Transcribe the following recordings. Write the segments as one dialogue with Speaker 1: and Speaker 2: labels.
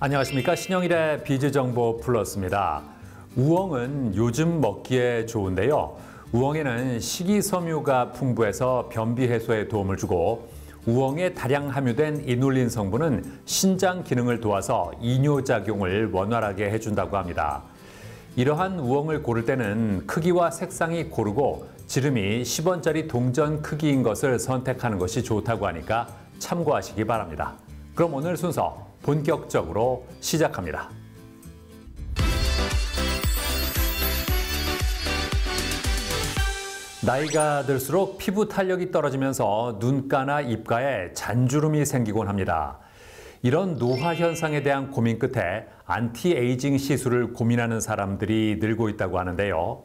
Speaker 1: 안녕하십니까. 신영일의 비즈정보 플러스입니다. 우엉은 요즘 먹기에 좋은데요. 우엉에는 식이섬유가 풍부해서 변비 해소에 도움을 주고 우엉에 다량 함유된 이눌린 성분은 신장 기능을 도와서 이뇨작용을 원활하게 해준다고 합니다. 이러한 우엉을 고를 때는 크기와 색상이 고르고 지름이 10원짜리 동전 크기인 것을 선택하는 것이 좋다고 하니까 참고하시기 바랍니다. 그럼 오늘 순서 본격적으로 시작합니다. 나이가 들수록 피부 탄력이 떨어지면서 눈가나 입가에 잔주름이 생기곤 합니다. 이런 노화 현상에 대한 고민 끝에 안티에이징 시술을 고민하는 사람들이 늘고 있다고 하는데요.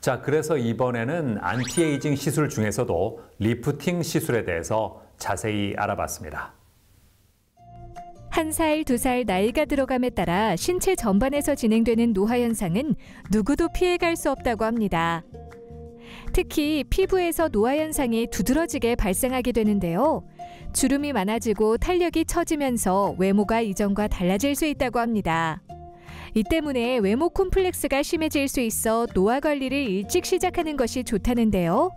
Speaker 1: 자, 그래서 이번에는 안티에이징 시술 중에서도 리프팅 시술에 대해서 자세히 알아봤습니다.
Speaker 2: 1살, 2살 나이가 들어감에 따라 신체 전반에서 진행되는 노화 현상은 누구도 피해갈 수 없다고 합니다. 특히 피부에서 노화 현상이 두드러지게 발생하게 되는데요. 주름이 많아지고 탄력이 처지면서 외모가 이전과 달라질 수 있다고 합니다. 이 때문에 외모 콤플렉스가 심해질 수 있어 노화 관리를 일찍 시작하는 것이 좋다는데요.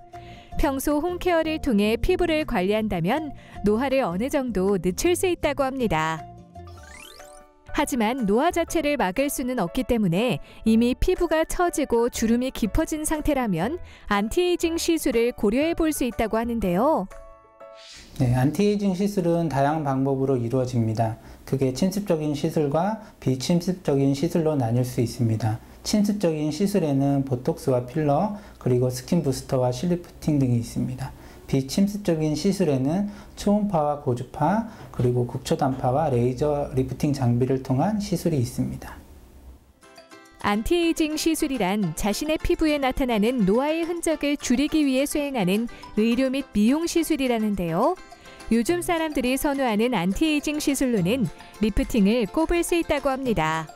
Speaker 2: 평소 홈케어를 통해 피부를 관리한다면 노화를 어느 정도 늦출 수 있다고 합니다. 하지만 노화 자체를 막을 수는 없기 때문에 이미 피부가 처지고 주름이 깊어진 상태라면 안티에이징 시술을 고려해 볼 수 있다고 하는데요.
Speaker 3: 네, 안티에이징 시술은 다양한 방법으로 이루어집니다. 그게 침습적인 시술과 비침습적인 시술로 나뉠 수 있습니다. 침습적인 시술에는 보톡스와 필러, 그리고 스킨 부스터와 실리프팅 등이 있습니다. 비침습적인 시술에는 초음파와 고주파, 그리고 극초단파와 레이저 리프팅 장비를 통한 시술이 있습니다.
Speaker 2: 안티에이징 시술이란 자신의 피부에 나타나는 노화의 흔적을 줄이기 위해 수행하는 의료 및 미용 시술이라는데요. 요즘 사람들이 선호하는 안티에이징 시술로는 리프팅을 꼽을 수 있다고 합니다.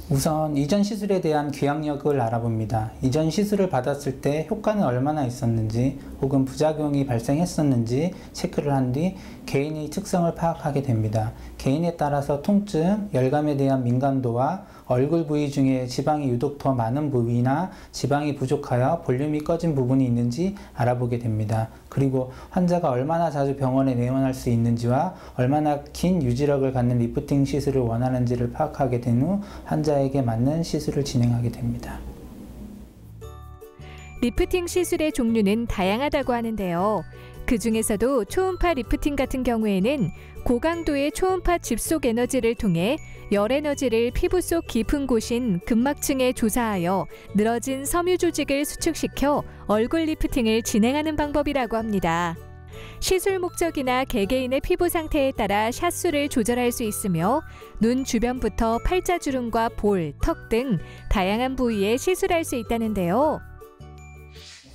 Speaker 3: 우선 이전 시술에 대한 기억력을 알아봅니다. 이전 시술을 받았을 때 효과는 얼마나 있었는지 혹은 부작용이 발생했었는지 체크를 한 뒤 개인의 특성을 파악하게 됩니다. 개인에 따라서 통증, 열감에 대한 민감도와 얼굴 부위 중에 지방이 유독 더 많은 부위나 지방이 부족하여 볼륨이 꺼진 부분이 있는지 알아보게 됩니다. 그리고 환자가 얼마나 자주 병원에 내원할 수 있는지와 얼마나 긴 유지력을 갖는 리프팅 시술을 원하는지를 파악하게 된 후 환자에게 맞는 시술을 진행하게 됩니다.
Speaker 2: 리프팅 시술의 종류는 다양하다고 하는데요. 그 중에서도 초음파 리프팅 같은 경우에는 고강도의 초음파 집속 에너지를 통해 열 에너지를 피부 속 깊은 곳인 근막층에 조사하여 늘어진 섬유 조직을 수축시켜 얼굴 리프팅을 진행하는 방법이라고 합니다. 시술 목적이나 개개인의 피부 상태에 따라 샷수를 조절할 수 있으며 눈 주변부터 팔자주름과 볼, 턱 등 다양한 부위에 시술할 수 있다는데요.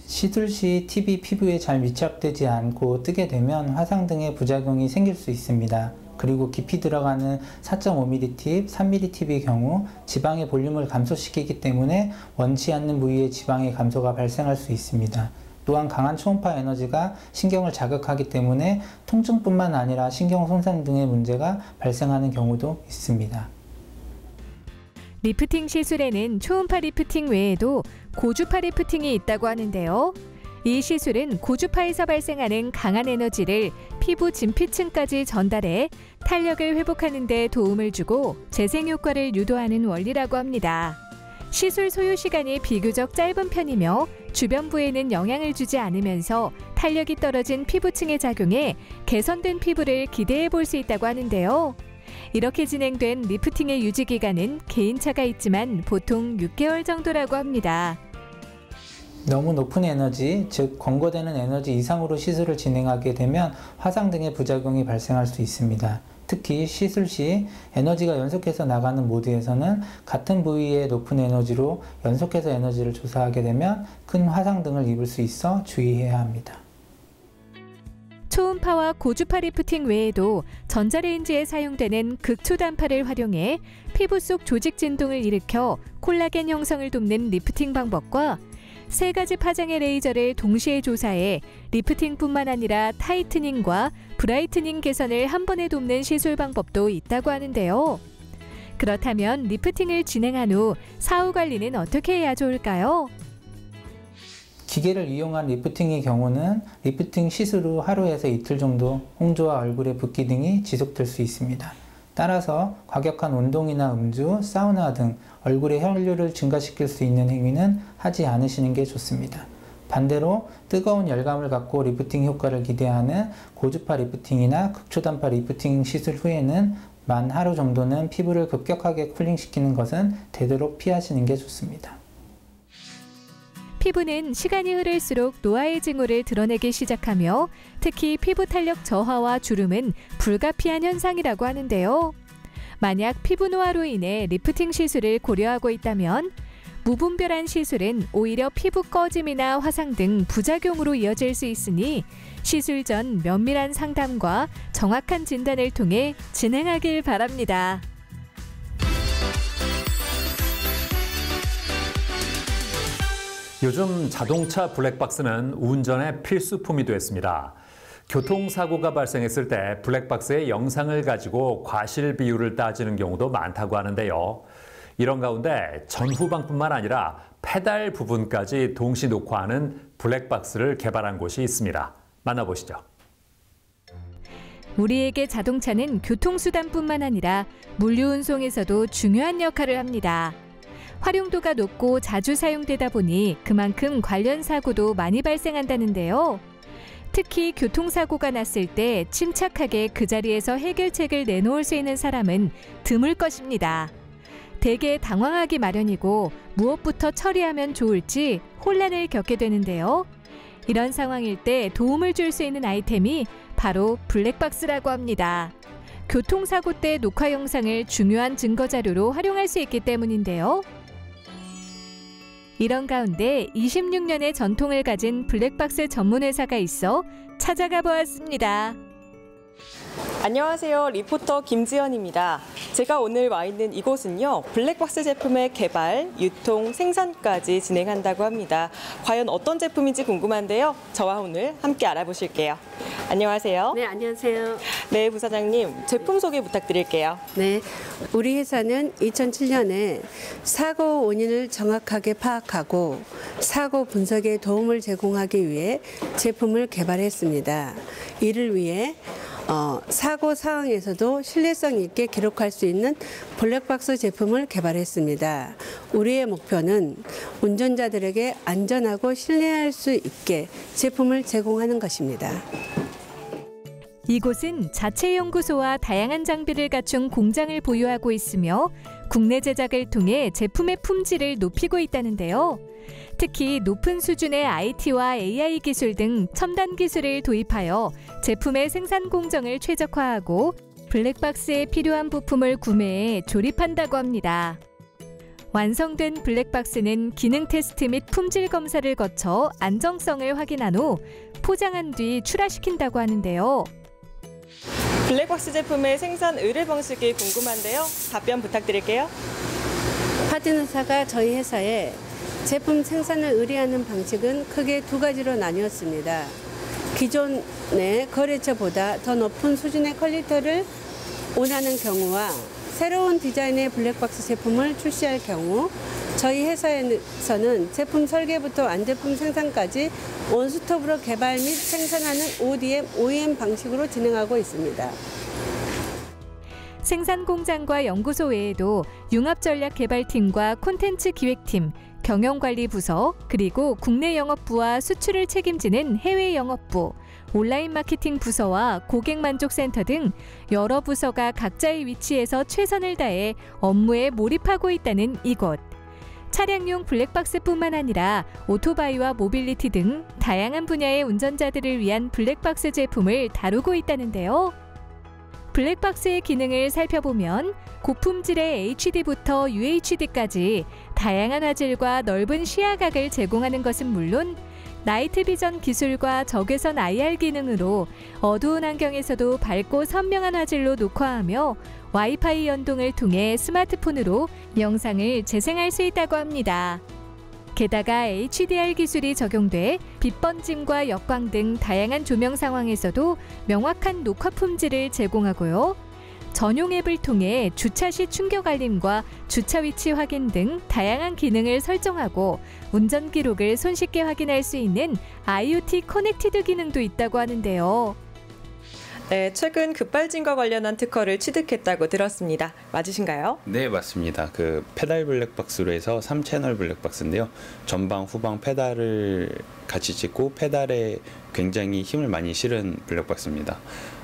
Speaker 3: 시술 시 팁이 피부에 잘 밀착되지 않고 뜨게 되면 화상 등의 부작용이 생길 수 있습니다. 그리고 깊이 들어가는 4.5mm 팁, 3mm 팁의 경우 지방의 볼륨을 감소시키기 때문에 원치 않는 부위의 지방의 감소가 발생할 수 있습니다. 또한 강한 초음파 에너지가 신경을 자극하기 때문에 통증뿐만 아니라 신경 손상 등의 문제가 발생하는 경우도 있습니다.
Speaker 2: 리프팅 시술에는 초음파 리프팅 외에도 고주파 리프팅이 있다고 하는데요. 이 시술은 고주파에서 발생하는 강한 에너지를 피부 진피층까지 전달해 탄력을 회복하는 데 도움을 주고 재생 효과를 유도하는 원리라고 합니다. 시술 소요 시간이 비교적 짧은 편이며 주변부에는 영향을 주지 않으면서 탄력이 떨어진 피부층에 작용해 개선된 피부를 기대해 볼 수 있다고 하는데요. 이렇게 진행된 리프팅의 유지 기간은 개인차가 있지만 보통 6개월 정도라고 합니다.
Speaker 3: 너무 높은 에너지, 즉 권고되는 에너지 이상으로 시술을 진행하게 되면 화상 등의 부작용이 발생할 수 있습니다. 특히 시술 시 에너지가 연속해서 나가는 모드에서는 같은 부위의 높은 에너지로 연속해서 에너지를 조사하게 되면 큰 화상 등을 입을 수 있어 주의해야 합니다.
Speaker 2: 초음파와 고주파 리프팅 외에도 전자레인지에 사용되는 극초단파를 활용해 피부 속 조직 진동을 일으켜 콜라겐 형성을 돕는 리프팅 방법과 3가지 파장의 레이저를 동시에 조사해 리프팅뿐만 아니라 타이트닝과 브라이트닝 개선을 한 번에 돕는 시술 방법도 있다고 하는데요. 그렇다면 리프팅을 진행한 후 사후 관리는 어떻게 해야 좋을까요?
Speaker 3: 기계를 이용한 리프팅의 경우는 리프팅 시술 후 하루에서 이틀 정도 홍조와 얼굴의 붓기 등이 지속될 수 있습니다. 따라서 과격한 운동이나 음주, 사우나 등 얼굴의 혈류를 증가시킬 수 있는 행위는 하지 않으시는 게 좋습니다. 반대로 뜨거운 열감을 갖고 리프팅 효과를 기대하는 고주파 리프팅이나 극초단파 리프팅 시술 후에는 만 하루 정도는 피부를 급격하게 쿨링시키는 것은 되도록 피하시는 게 좋습니다.
Speaker 2: 피부는 시간이 흐를수록 노화의 징후를 드러내기 시작하며 특히 피부 탄력 저하와 주름은 불가피한 현상이라고 하는데요. 만약 피부 노화로 인해 리프팅 시술을 고려하고 있다면 무분별한 시술은 오히려 피부 꺼짐이나 화상 등 부작용으로 이어질 수 있으니 시술 전 면밀한 상담과 정확한 진단을 통해 진행하길 바랍니다.
Speaker 1: 요즘 자동차 블랙박스는 운전의 필수품이 됐습니다. 교통사고가 발생했을 때 블랙박스의 영상을 가지고 과실 비율을 따지는 경우도 많다고 하는데요. 이런 가운데 전후방뿐만 아니라 페달 부분까지 동시 녹화하는 블랙박스를 개발한 곳이 있습니다. 만나보시죠.
Speaker 2: 우리에게 자동차는 교통수단뿐만 아니라 물류운송에서도 중요한 역할을 합니다. 활용도가 높고 자주 사용되다 보니 그만큼 관련 사고도 많이 발생한다는데요. 특히 교통사고가 났을 때 침착하게 그 자리에서 해결책을 내놓을 수 있는 사람은 드물 것입니다. 대개 당황하기 마련이고 무엇부터 처리하면 좋을지 혼란을 겪게 되는데요. 이런 상황일 때 도움을 줄 수 있는 아이템이 바로 블랙박스라고 합니다. 교통사고 때 녹화 영상을 중요한 증거자료로 활용할 수 있기 때문인데요. 이런 가운데 26년의 전통을 가진 블랙박스 전문 회사가 있어 찾아가 보았습니다.
Speaker 4: 안녕하세요. 리포터 김지연입니다. 제가 오늘 와 있는 이곳은요, 블랙박스 제품의 개발, 유통, 생산까지 진행한다고 합니다. 과연 어떤 제품인지 궁금한데요. 저와 오늘 함께 알아보실게요. 안녕하세요.
Speaker 5: 네, 안녕하세요.
Speaker 4: 네, 부사장님, 제품 소개 부탁드릴게요.
Speaker 5: 네, 우리 회사는 2007년에 사고 원인을 정확하게 파악하고 사고 분석에 도움을 제공하기 위해 제품을 개발했습니다. 이를 위해 사고 상황에서도 신뢰성 있게 기록할 수 있는 블랙박스 제품을 개발했습니다. 우리의 목표는 운전자들에게 안전하고 신뢰할 수 있게 제품을 제공하는 것입니다.
Speaker 2: 이곳은 자체 연구소와 다양한 장비를 갖춘 공장을 보유하고 있으며 국내 제작을 통해 제품의 품질을 높이고 있다는데요. 특히 높은 수준의 IT와 AI 기술 등 첨단 기술을 도입하여 제품의 생산 공정을 최적화하고 블랙박스에 필요한 부품을 구매해 조립한다고 합니다. 완성된 블랙박스는 기능 테스트 및 품질 검사를 거쳐 안정성을 확인한 후 포장한 뒤 출하시킨다고 하는데요.
Speaker 4: 블랙박스 제품의 생산 의뢰 방식이 궁금한데요. 답변 부탁드릴게요.
Speaker 5: 파트너사가 저희 회사에 제품 생산을 의뢰하는 방식은 크게 두 가지로 나뉘었습니다. 기존의 거래처보다 더 높은 수준의 퀄리티를 원하는 경우와 새로운 디자인의 블랙박스 제품을 출시할 경우, 저희 회사에서는 제품 설계부터 완제품 생산까지 원스톱으로 개발 및 생산하는 ODM, OEM 방식으로 진행하고 있습니다.
Speaker 2: 생산 공장과 연구소 외에도 융합전략개발팀과 콘텐츠 기획팀, 경영관리부서, 그리고 국내 영업부와 수출을 책임지는 해외 영업부, 온라인 마케팅 부서와 고객만족센터 등 여러 부서가 각자의 위치에서 최선을 다해 업무에 몰입하고 있다는 이곳. 차량용 블랙박스뿐만 아니라 오토바이와 모빌리티 등 다양한 분야의 운전자들을 위한 블랙박스 제품을 다루고 있다는데요. 블랙박스의 기능을 살펴보면 고품질의 HD부터 UHD까지 다양한 화질과 넓은 시야각을 제공하는 것은 물론 나이트 비전 기술과 적외선 IR 기능으로 어두운 환경에서도 밝고 선명한 화질로 녹화하며 와이파이 연동을 통해 스마트폰으로 영상을 재생할 수 있다고 합니다. 게다가 HDR 기술이 적용돼 빛 번짐과 역광 등 다양한 조명 상황에서도 명확한 녹화 품질을 제공하고요. 전용 앱을 통해 주차 시 충격 알림과 주차 위치 확인 등 다양한 기능을 설정하고 운전 기록을 손쉽게 확인할 수 있는 IoT 커넥티드 기능도 있다고 하는데요.
Speaker 4: 네, 최근 급발진과 관련한 특허를 취득했다고 들었습니다. 맞으신가요?
Speaker 6: 네, 맞습니다. 그 페달 블랙박스로 해서 3채널 블랙박스인데요. 전방, 후방 페달을 같이 찍고 페달에 굉장히 힘을 많이 실은 블랙박스입니다.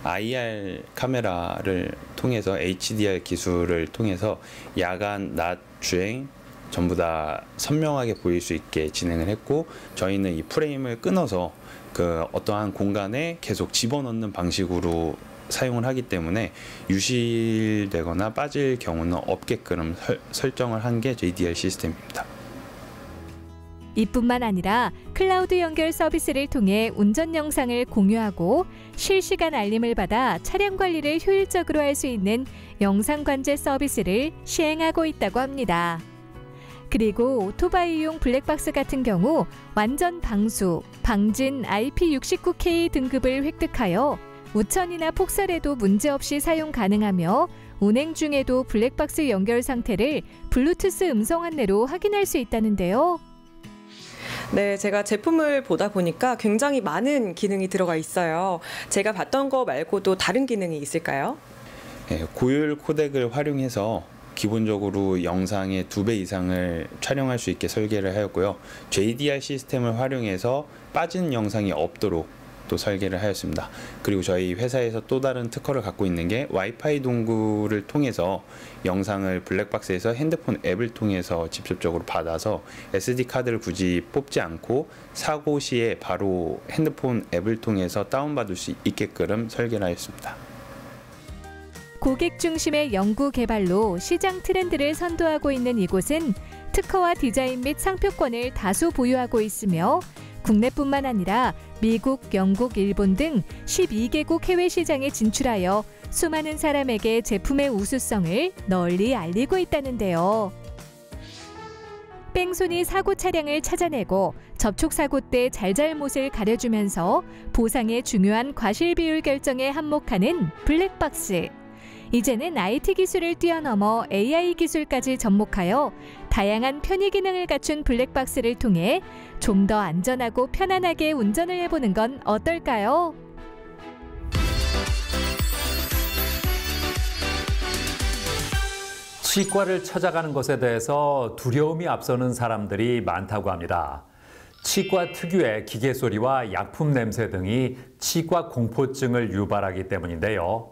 Speaker 6: IR 카메라를 통해서 HDR 기술을 통해서 야간, 낮, 주행 전부 다 선명하게 보일 수 있게 진행을 했고, 저희는 이 프레임을 끊어서 그 어떠한 공간에 계속 집어넣는 방식으로 사용을 하기 때문에 유실되거나 빠질 경우는 없게끔 설정을 한 게 JDR 시스템입니다.
Speaker 2: 이뿐만 아니라 클라우드 연결 서비스를 통해 운전 영상을 공유하고 실시간 알림을 받아 차량 관리를 효율적으로 할 수 있는 영상 관제 서비스를 시행하고 있다고 합니다. 그리고 오토바이용 블랙박스 같은 경우 완전 방수, 방진 IP69K 등급을 획득하여 우천이나 폭설에도 문제없이 사용 가능하며 운행 중에도 블랙박스 연결 상태를 블루투스 음성 안내로 확인할 수 있다는데요.
Speaker 4: 네, 제가 제품을 보다 보니까 굉장히 많은 기능이 들어가 있어요. 제가 봤던 거 말고도 다른 기능이 있을까요?
Speaker 6: 네, 고율 코덱을 활용해서 기본적으로 영상의 2배 이상을 촬영할 수 있게 설계를 하였고요. JDR 시스템을 활용해서 빠진 영상이 없도록 또 설계를 하였습니다. 그리고 저희 회사에서 또 다른 특허를 갖고 있는 게 와이파이 동굴을 통해서 영상을 블랙박스에서 핸드폰 앱을 통해서 직접적으로 받아서 SD카드를 굳이 뽑지 않고 사고 시에 바로 핸드폰 앱을 통해서 다운받을 수 있게끔 설계를 하였습니다.
Speaker 2: 고객 중심의 연구 개발로 시장 트렌드를 선도하고 있는 이곳은 특허와 디자인 및 상표권을 다수 보유하고 있으며 국내뿐만 아니라 미국, 영국, 일본 등 12개국 해외 시장에 진출하여 수많은 사람에게 제품의 우수성을 널리 알리고 있다는데요. 뺑소니 사고 차량을 찾아내고 접촉 사고 때 잘잘못을 가려주면서 보상의 중요한 과실 비율 결정에 한몫하는 블랙박스. 이제는 IT 기술을 뛰어넘어 AI 기술까지 접목하여 다양한 편의 기능을 갖춘 블랙박스를 통해 좀 더 안전하고 편안하게 운전을 해보는 건 어떨까요?
Speaker 1: 치과를 찾아가는 것에 대해서 두려움이 앞서는 사람들이 많다고 합니다. 치과 특유의 기계 소리와 약품 냄새 등이 치과 공포증을 유발하기 때문인데요.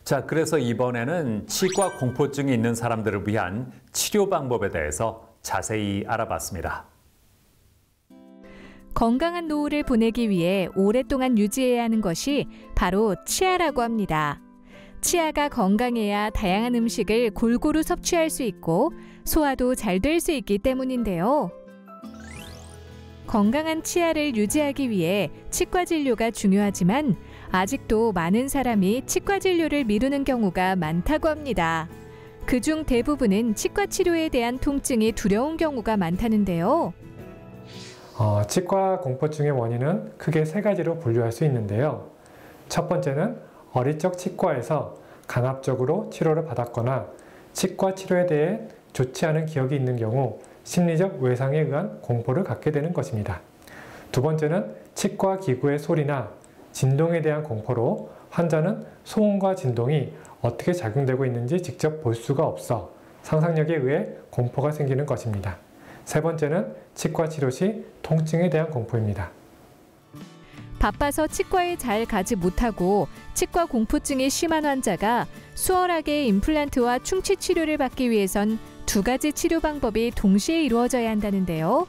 Speaker 1: 자, 그래서 이번에는 치과 공포증이 있는 사람들을 위한 치료 방법에 대해서 자세히 알아봤습니다.
Speaker 2: 건강한 노후를 보내기 위해 오랫동안 유지해야 하는 것이 바로 치아라고 합니다. 치아가 건강해야 다양한 음식을 골고루 섭취할 수 있고 소화도 잘 될 수 있기 때문인데요. 건강한 치아를 유지하기 위해 치과 진료가 중요하지만 아직도 많은 사람이 치과 진료를 미루는 경우가 많다고 합니다. 그중 대부분은 치과 치료에 대한 통증이 두려운 경우가 많다는데요.
Speaker 7: 치과 공포증의 원인은 크게 3가지로 분류할 수 있는데요. 첫 번째는 어릴 적 치과에서 강압적으로 치료를 받았거나 치과 치료에 대해 좋지 않은 기억이 있는 경우 심리적 외상에 의한 공포를 갖게 되는 것입니다. 두 번째는 치과 기구의 소리나 진동에 대한 공포로 환자는 소음과 진동이 어떻게 작용되고 있는지 직접 볼 수가 없어 상상력에 의해 공포가 생기는 것입니다. 세 번째는 치과 치료 시 통증에 대한 공포입니다.
Speaker 2: 바빠서 치과에 잘 가지 못하고 치과 공포증이 심한 환자가 수월하게 임플란트와 충치 치료를 받기 위해선 2가지 치료 방법이 동시에 이루어져야 한다는데요.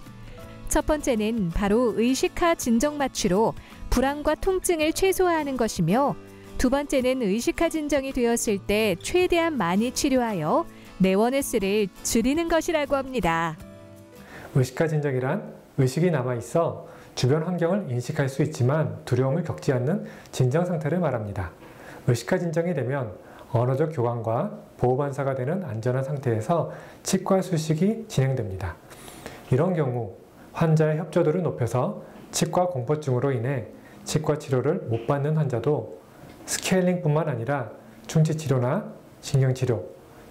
Speaker 2: 첫 번째는 바로 의식하 진정 마취로 불안과 통증을 최소화하는 것이며 두 번째는 의식하 진정이 되었을 때 최대한 많이 치료하여 내원의 수를 줄이는 것이라고 합니다.
Speaker 7: 의식하 진정이란 의식이 남아있어 주변 환경을 인식할 수 있지만 두려움을 겪지 않는 진정 상태를 말합니다. 의식하 진정이 되면 언어적 교감과 보호반사가 되는 안전한 상태에서 치과 수식이 진행됩니다. 이런 경우 환자의 협조도를 높여서 치과 공포증으로 인해 치과 치료를 못 받는 환자도 스케일링뿐만 아니라 충치 치료나 신경 치료,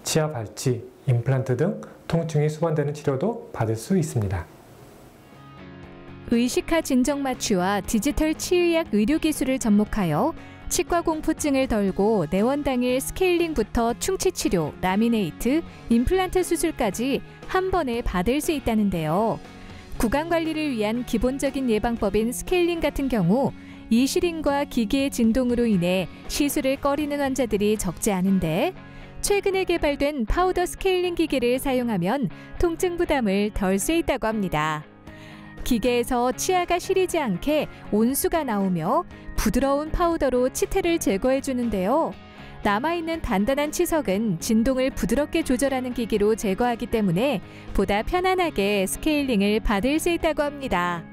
Speaker 7: 치아 발치, 임플란트 등 통증이 수반되는 치료도 받을 수 있습니다.
Speaker 2: 의식화 진정 마취와 디지털 치의학 의료 기술을 접목하여 치과 공포증을 덜고 내원 당일 스케일링부터 충치 치료, 라미네이트, 임플란트 수술까지 한 번에 받을 수 있다는데요. 구강 관리를 위한 기본적인 예방법인 스케일링 같은 경우 이 시린과 기계의 진동으로 인해 시술을 꺼리는 환자들이 적지 않은데 최근에 개발된 파우더 스케일링 기계를 사용하면 통증 부담을 덜 수 있다고 합니다. 기계에서 치아가 시리지 않게 온수가 나오며 부드러운 파우더로 치태를 제거해 주는데요. 남아있는 단단한 치석은 진동을 부드럽게 조절하는 기기로 제거하기 때문에 보다 편안하게 스케일링을 받을 수 있다고 합니다.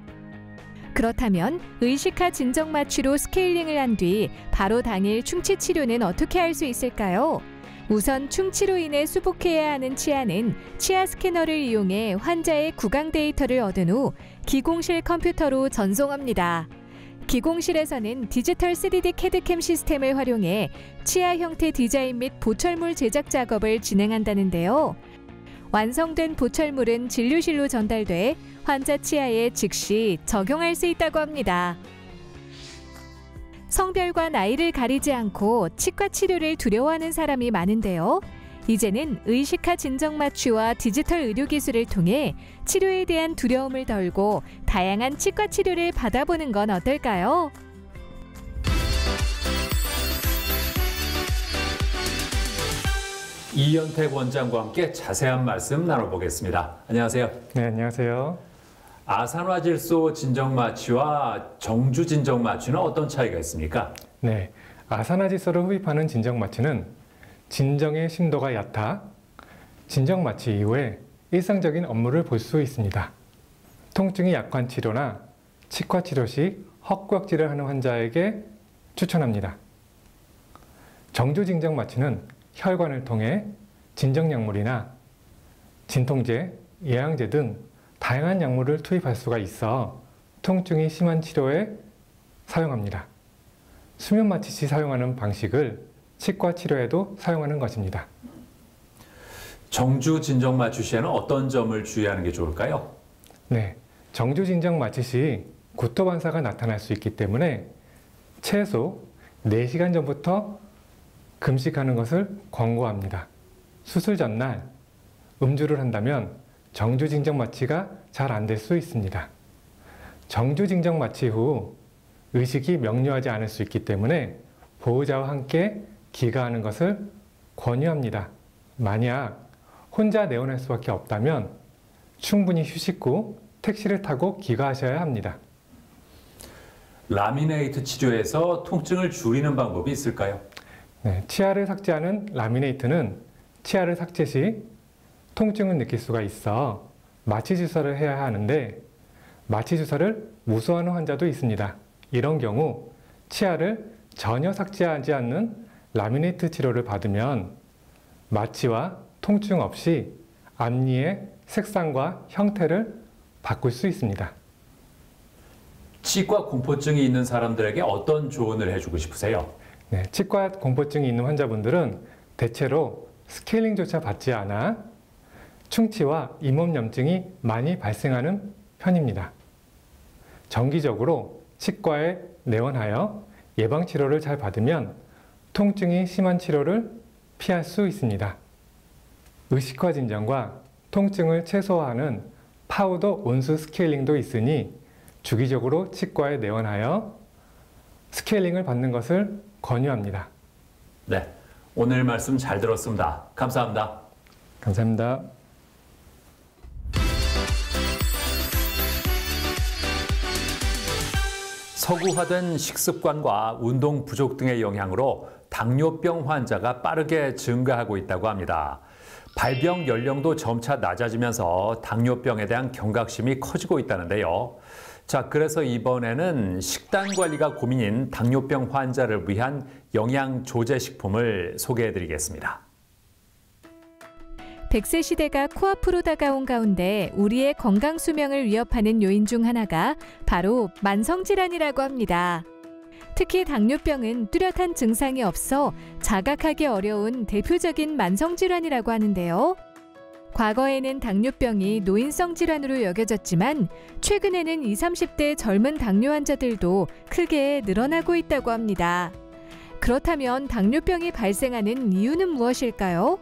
Speaker 2: 그렇다면 의식화 진정 마취로 스케일링을 한 뒤 바로 당일 충치 치료는 어떻게 할 수 있을까요? 우선 충치로 인해 수복해야 하는 치아는 치아 스캐너를 이용해 환자의 구강 데이터를 얻은 후 기공실 컴퓨터로 전송합니다. 기공실에서는 디지털 3D 캐드캠 시스템을 활용해 치아 형태 디자인 및 보철물 제작 작업을 진행한다는데요. 완성된 보철물은 진료실로 전달돼 환자 치아에 즉시 적용할 수 있다고 합니다. 성별과 나이를 가리지 않고 치과 치료를 두려워하는 사람이 많은데요. 이제는 의식화 진정 마취와 디지털 의료 기술을 통해 치료에 대한 두려움을 덜고 다양한 치과 치료를 받아보는 건 어떨까요?
Speaker 1: 이연택 원장과 함께 자세한 말씀 나눠보겠습니다. 안녕하세요.
Speaker 7: 네, 안녕하세요.
Speaker 1: 아산화질소 진정 마취와 정주 진정 마취는 어떤 차이가 있습니까?
Speaker 7: 네, 아산화질소를 흡입하는 진정 마취는 진정의 심도가 얕아 진정 마취 이후에 일상적인 업무를 볼 수 있습니다. 통증이 약한 치료나 치과 치료 시 헛구역질을 하는 환자에게 추천합니다. 정주 진정 마취는 혈관을 통해 진정약물이나 진통제, 예방제 등 다양한 약물을 투입할 수가 있어 통증이 심한 치료에 사용합니다. 수면 마취 시 사용하는 방식을 치과 치료에도 사용하는 것입니다.
Speaker 1: 정주 진정 마취 시에는 어떤 점을 주의하는 게 좋을까요?
Speaker 7: 네, 정주 진정 마취 시 구토 반사가 나타날 수 있기 때문에 최소 4시간 전부터 금식하는 것을 권고합니다. 수술 전날 음주를 한다면 정주 진정 마취가 잘 안 될 수 있습니다. 정주 진정 마취 후 의식이 명료하지 않을 수 있기 때문에 보호자와 함께 귀가하는 것을 권유합니다. 만약 혼자 내원할 수밖에 없다면 충분히 휴식 후 택시를 타고 귀가하셔야 합니다.
Speaker 1: 라미네이트 치료에서 통증을 줄이는 방법이 있을까요?
Speaker 7: 네, 치아를 삭제하는 라미네이트는 치아를 삭제 시 통증을 느낄 수가 있어 마취 주사를 해야 하는데 마취 주사를 무서워하는 환자도 있습니다. 이런 경우 치아를 전혀 삭제하지 않는 라미네이트 치료를 받으면 마취와 통증 없이 앞니의 색상과 형태를 바꿀 수 있습니다.
Speaker 1: 치과 공포증이 있는 사람들에게 어떤 조언을 해주고 싶으세요?
Speaker 7: 네, 치과 공포증이 있는 환자분들은 대체로 스케일링조차 받지 않아 충치와 잇몸염증이 많이 발생하는 편입니다. 정기적으로 치과에 내원하여 예방치료를 잘 받으면 통증이 심한 치료를 피할 수 있습니다. 의식화 진정과 통증을 최소화하는 파우더 온수 스케일링도 있으니 주기적으로 치과에 내원하여 스케일링을 받는 것을 권유합니다.
Speaker 1: 네, 오늘 말씀 잘 들었습니다. 감사합니다.
Speaker 7: 감사합니다.
Speaker 1: 서구화된 식습관과 운동 부족 등의 영향으로 당뇨병 환자가 빠르게 증가하고 있다고 합니다. 발병 연령도 점차 낮아지면서 당뇨병에 대한 경각심이 커지고 있다는데요. 자, 그래서 이번에는 식단 관리가 고민인 당뇨병 환자를 위한 영양 조제 식품을 소개해 드리겠습니다.
Speaker 2: 100세 시대가 코앞으로 다가온 가운데 우리의 건강 수명을 위협하는 요인 중 하나가 바로 만성질환이라고 합니다. 특히 당뇨병은 뚜렷한 증상이 없어 자각하기 어려운 대표적인 만성질환이라고 하는데요. 과거에는 당뇨병이 노인성 질환으로 여겨졌지만 최근에는 20, 30대 젊은 당뇨 환자들도 크게 늘어나고 있다고 합니다. 그렇다면 당뇨병이 발생하는 이유는 무엇일까요?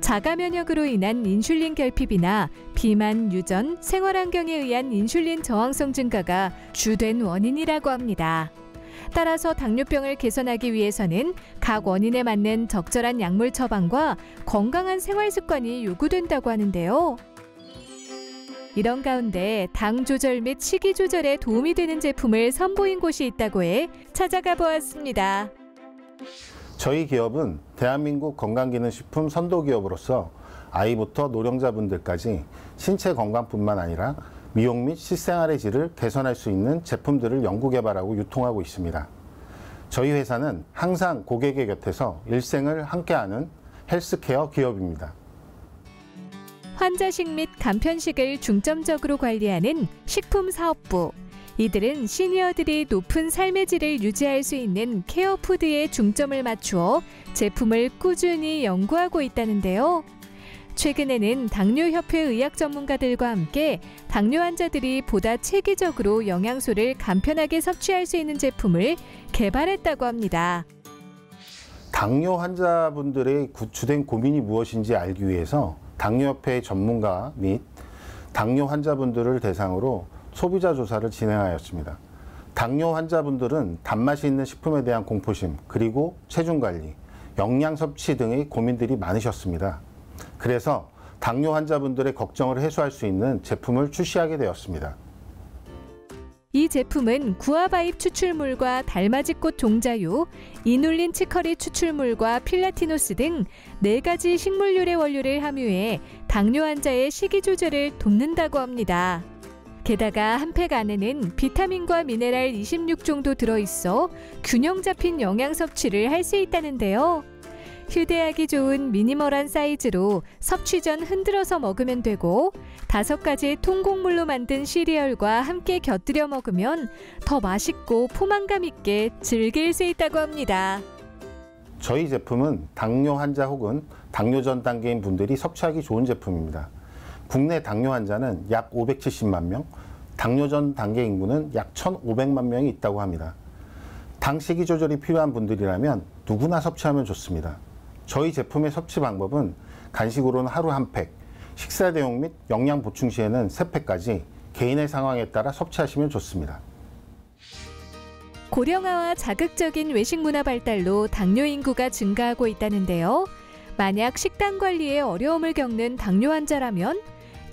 Speaker 2: 자가 면역으로 인한 인슐린 결핍이나 비만, 유전, 생활환경에 의한 인슐린 저항성 증가가 주된 원인이라고 합니다. 따라서 당뇨병을 개선하기 위해서는 각 원인에 맞는 적절한 약물 처방과 건강한 생활 습관이 요구된다고 하는데요. 이런 가운데 당 조절 및 식이 조절에 도움이 되는 제품을 선보인 곳이 있다고 해 찾아가 보았습니다.
Speaker 8: 저희 기업은 대한민국 건강기능식품 선도기업으로서 아이부터 노령자분들까지 신체 건강뿐만 아니라 미용 및 식생활의 질을 개선할 수 있는 제품들을 연구개발하고 유통하고 있습니다. 저희 회사는 항상 고객의 곁에서 일생을 함께하는 헬스케어 기업입니다.
Speaker 2: 환자식 및 간편식을 중점적으로 관리하는 식품사업부. 이들은 시니어들이 높은 삶의 질을 유지할 수 있는 케어푸드에 중점을 맞추어 제품을 꾸준히 연구하고 있다는데요. 최근에는 당뇨협회 의학 전문가들과 함께 당뇨 환자들이 보다 체계적으로 영양소를 간편하게 섭취할 수 있는 제품을 개발했다고 합니다.
Speaker 8: 당뇨 환자분들의 주된 고민이 무엇인지 알기 위해서 당뇨협회 전문가 및 당뇨 환자분들을 대상으로 소비자 조사를 진행하였습니다. 당뇨 환자분들은 단맛이 있는 식품에 대한 공포심, 그리고 체중 관리, 영양 섭취 등의 고민들이 많으셨습니다. 그래서 당뇨 환자분들의 걱정을 해소할 수 있는 제품을 출시하게 되었습니다.
Speaker 2: 이 제품은 구아바잎 추출물과 달맞이꽃 종자유, 이눌린 치커리 추출물과 필라티노스 등 4가지 식물 유래 원료를 함유해 당뇨 환자의 식이 조절을 돕는다고 합니다. 게다가 한 팩 안에는 비타민과 미네랄 26종도 들어있어 균형 잡힌 영양 섭취를 할 수 있다는데요. 휴대하기 좋은 미니멀한 사이즈로 섭취 전 흔들어서 먹으면 되고 5가지의 통곡물로 만든 시리얼과 함께 곁들여 먹으면 더 맛있고 포만감 있게 즐길 수 있다고 합니다.
Speaker 8: 저희 제품은 당뇨 환자 혹은 당뇨 전 단계인 분들이 섭취하기 좋은 제품입니다. 국내 당뇨 환자는 약 570만 명, 당뇨 전 단계 인구는 약 1,500만 명이 있다고 합니다. 당 식이 조절이 필요한 분들이라면 누구나 섭취하면 좋습니다. 저희 제품의 섭취 방법은 간식으로는 하루 1팩, 식사 대용 및 영양 보충 시에는 3팩까지 개인의 상황에 따라 섭취하시면 좋습니다.
Speaker 2: 고령화와 자극적인 외식 문화 발달로 당뇨 인구가 증가하고 있다는데요. 만약 식단 관리에 어려움을 겪는 당뇨 환자라면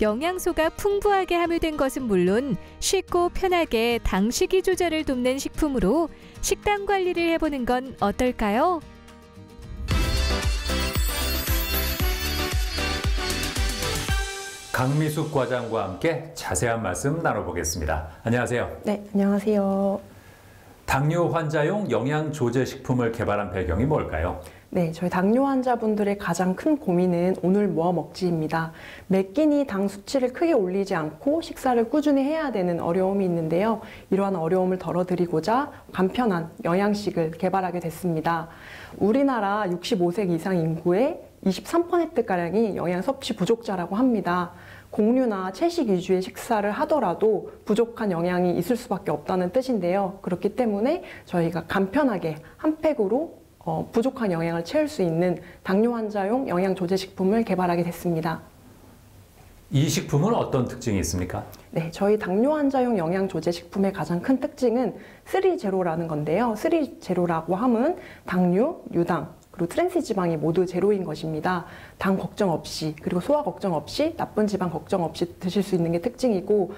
Speaker 2: 영양소가 풍부하게 함유된 것은 물론 쉽고 편하게 당 식이 조절을 돕는 식품으로 식단 관리를 해보는 건 어떨까요?
Speaker 1: 강미숙 과장과 함께 자세한 말씀 나눠보겠습니다. 안녕하세요.
Speaker 4: 네, 안녕하세요.
Speaker 1: 당뇨 환자용 영양 조제 식품을 개발한 배경이 뭘까요?
Speaker 4: 네, 저희 당뇨 환자분들의 가장 큰 고민은 오늘 뭐 먹지입니다. 매 끼니 당 수치를 크게 올리지 않고 식사를 꾸준히 해야 되는 어려움이 있는데요. 이러한 어려움을 덜어드리고자 간편한 영양식을 개발하게 됐습니다. 우리나라 65세 이상 인구의 23%가량이 영양 섭취 부족자라고 합니다. 공류나 채식 위주의 식사를 하더라도 부족한 영양이 있을 수밖에 없다는 뜻인데요. 그렇기 때문에 저희가 간편하게 한 팩으로 부족한 영양을 채울 수 있는 당뇨 환자용 영양 조제 식품을 개발하게 됐습니다.
Speaker 1: 이 식품은 어떤 특징이 있습니까?
Speaker 4: 네, 저희 당뇨 환자용 영양 조제 식품의 가장 큰 특징은 3제로라는 건데요. 3제로라고 함은 당류, 유당, 그리고 트랜스 지방이 모두 제로인 것입니다. 당 걱정 없이, 그리고 소화 걱정 없이, 나쁜 지방 걱정 없이 드실 수 있는 게 특징이고,